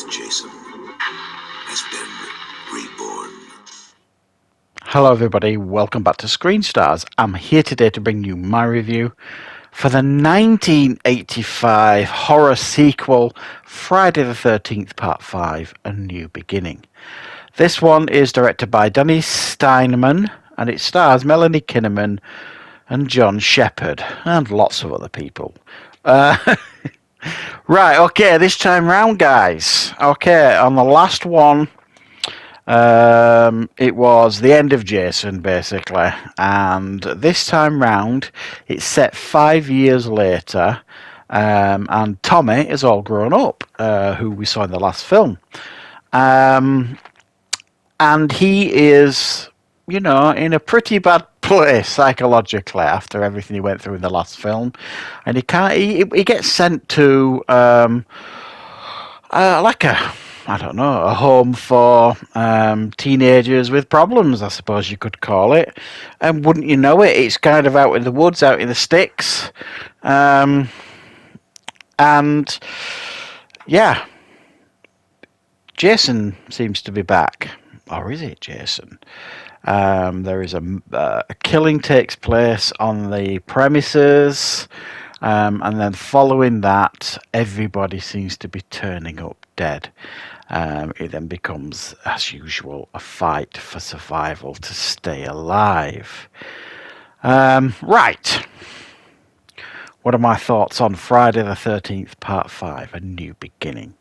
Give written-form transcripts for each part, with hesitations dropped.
with Jason has been reborn. Hello everybody, welcome back to Screenstars. I'm here today to bring you my review for the 1985 horror sequel, Friday the 13th Part 5, A New Beginning. This one is directed by Danny Steinman, and it stars Melanie Kinnaman and John Shepherd, and lots of other people. Right, okay, this time round, guys. Okay, on the last one, it was the end of Jason, basically, and this time round, it's set 5 years later, and Tommy is all grown up, who we saw in the last film. And he is, in a pretty bad place psychologically after everything he went through in the last film, and he can't. He gets sent to a home for teenagers with problems, I suppose you could call it. And wouldn't you know it, it's kind of out in the woods, out in the sticks, and yeah, Jason seems to be back. Or is it Jason? There is a killing takes place on the premises, and then following that, everybody seems to be turning up dead. It then becomes, as usual, a fight for survival to stay alive. Right. What are my thoughts on Friday the 13th, Part 5, A New Beginning?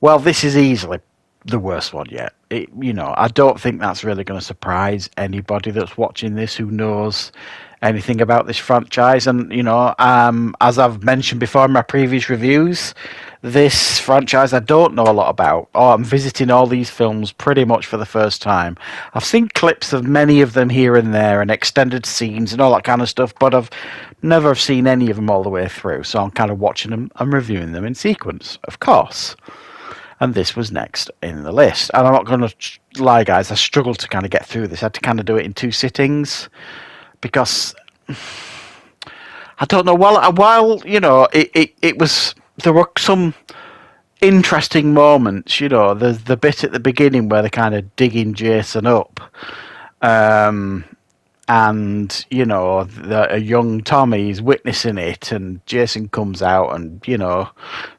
Well, this is easily the worst one yet. I don't think that's really going to surprise anybody that's watching this who knows anything about this franchise. And, as I've mentioned before in my previous reviews, this franchise I don't know a lot about. I'm visiting all these films pretty much for the first time. I've seen clips of many of them here and there and extended scenes and all that kind of stuff, but I've never seen any of them all the way through. So I'm kind of watching them and reviewing them in sequence, of course. And this was next in the list. And I'm not going to lie, guys, I struggled to kind of get through this. I had to kind of do it in 2 sittings because I don't know. While it was, there were some interesting moments. There's the bit at the beginning where they're kind of digging Jason up, and a young Tommy's witnessing it, and Jason comes out and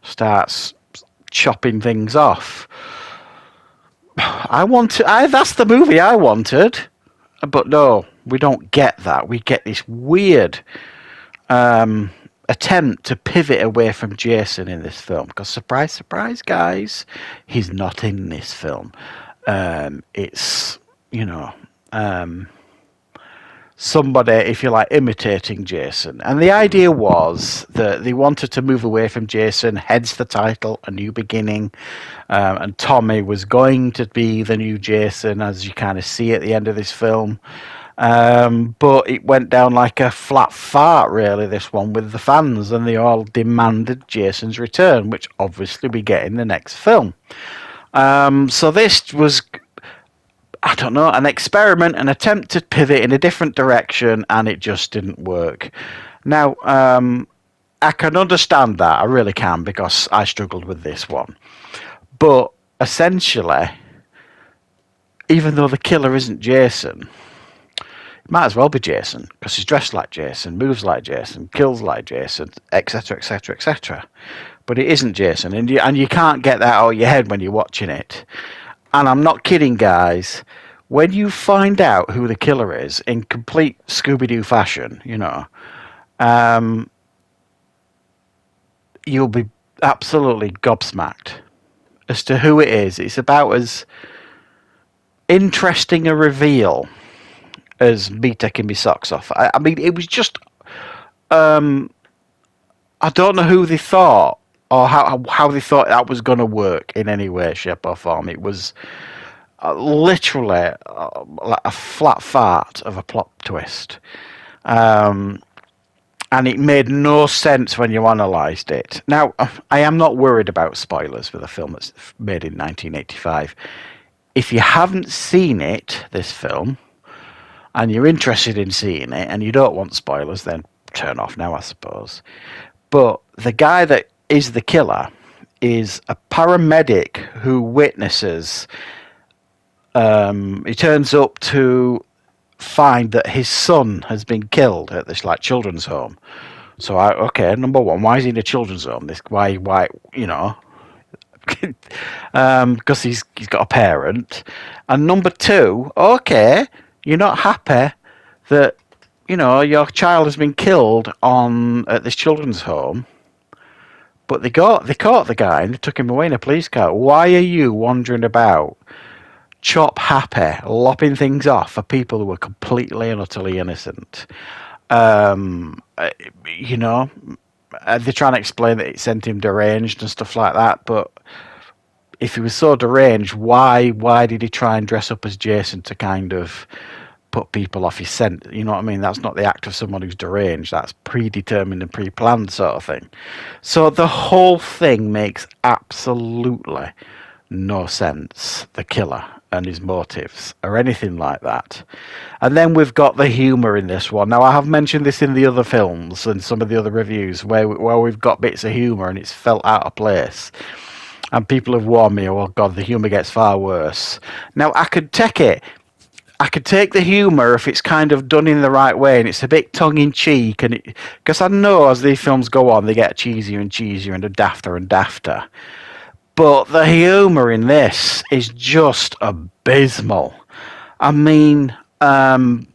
starts chopping things off. That's the movie I wanted, but no, we don't get that. We get this weird attempt to pivot away from Jason in this film, because surprise, surprise, guys, he's not in this film. It's somebody, if you like, imitating Jason. And the idea was that they wanted to move away from Jason, hence the title, A New Beginning. And Tommy was going to be the new Jason, as you kind of see at the end of this film. But it went down like a flat fart, really, this one, with the fans. And they all demanded Jason's return, which obviously we get in the next film. So this was, I don't know, an experiment, an attempt to pivot in a different direction, and it just didn't work. Now, I can understand that, I really can, because I struggled with this one. But essentially, even though the killer isn't Jason, it might as well be Jason, because he's dressed like Jason, moves like Jason, kills like Jason, etc., etc., etc. But it isn't Jason, and you can't get that out of your head when you're watching it. And I'm not kidding, guys. When you find out who the killer is in complete Scooby-Doo fashion, you'll be absolutely gobsmacked as to who it is. It's about as interesting a reveal as me taking my socks off. I mean, it was just... I don't know who they thought, or how they thought that was going to work in any way, shape or form. It was literally like a flat fart of a plot twist. And it made no sense when you analysed it. Now, I am not worried about spoilers for the film that's made in 1985. If you haven't seen it, this film, and you're interested in seeing it, and you don't want spoilers, then turn off now, I suppose. But the guy that is the killer is a paramedic who witnesses. He turns up to find that his son has been killed at this like children's home. So okay, number one, why is he in a children's home? This why you know, because he's got a parent. And number two, okay, you're not happy that your child has been killed on at this children's home, but they caught the guy and they took him away in a police car. Why are you wandering about, chop happy, lopping things off for people who are completely and utterly innocent? You know, they're trying to explain that it sent him deranged and stuff like that, but if he was so deranged, why did he try and dress up as Jason to kind of put people off his scent? You know what I mean? That's not the act of someone who's deranged. That's predetermined and pre-planned sort of thing. So the whole thing makes absolutely no sense. The killer and his motives or anything like that. And then we've got the humour in this one. Now I have mentioned this in the other films and some of the other reviews where we've got bits of humour and it's felt out of place. And people have warned me, oh God, the humour gets far worse. Now, I could take it. I could take the humour if it's kind of done in the right way and it's a bit tongue-in-cheek. Because I know as these films go on, they get cheesier and cheesier and dafter and dafter. But the humour in this is just abysmal. I mean, and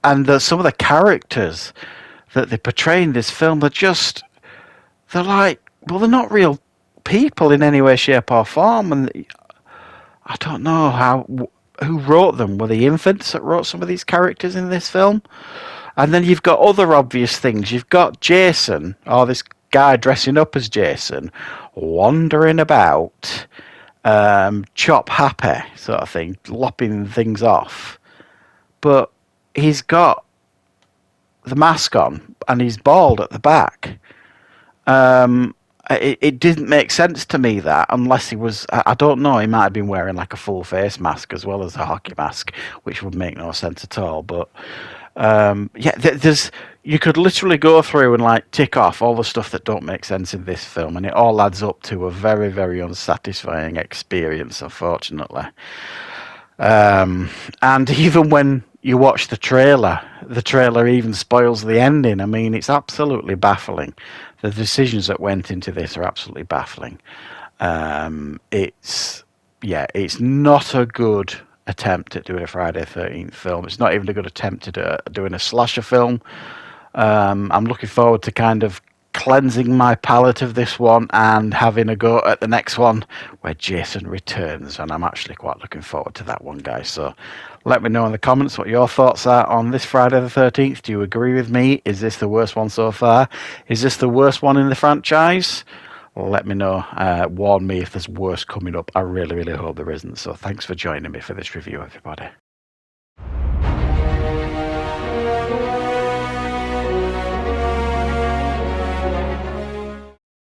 some of the characters that they portray in this film, they're like, well, they're not real people in any way, shape, or form, and I don't know who wrote them. Were the infants that wrote some of these characters in this film? And then you've got other obvious things. You've got Jason, or this guy dressing up as Jason, wandering about, chop happy sort of thing, lopping things off, but he's got the mask on and he's bald at the back. It didn't make sense to me that unless he was, I don't know, he might have been wearing like a full face mask as well as a hockey mask, which would make no sense at all. But you could literally go through and like tick off all the stuff that don't make sense in this film, and it all adds up to a very, very unsatisfying experience, unfortunately. And even when you watch the trailer even spoils the ending. I mean, it's absolutely baffling. The decisions that went into this are absolutely baffling. It's not a good attempt at doing a Friday the 13th film. It's not even a good attempt at doing a slasher film. I'm looking forward to kind of cleansing my palate of this one and having a go at the next one where Jason returns, and I'm actually quite looking forward to that one, guys. So let me know in the comments what your thoughts are on this Friday the 13th. Do you agree with me? Is this the worst one so far? Is this the worst one in the franchise? Let me know. Warn me if there's worse coming up. I really, really hope there isn't. So thanks for joining me for this review, everybody.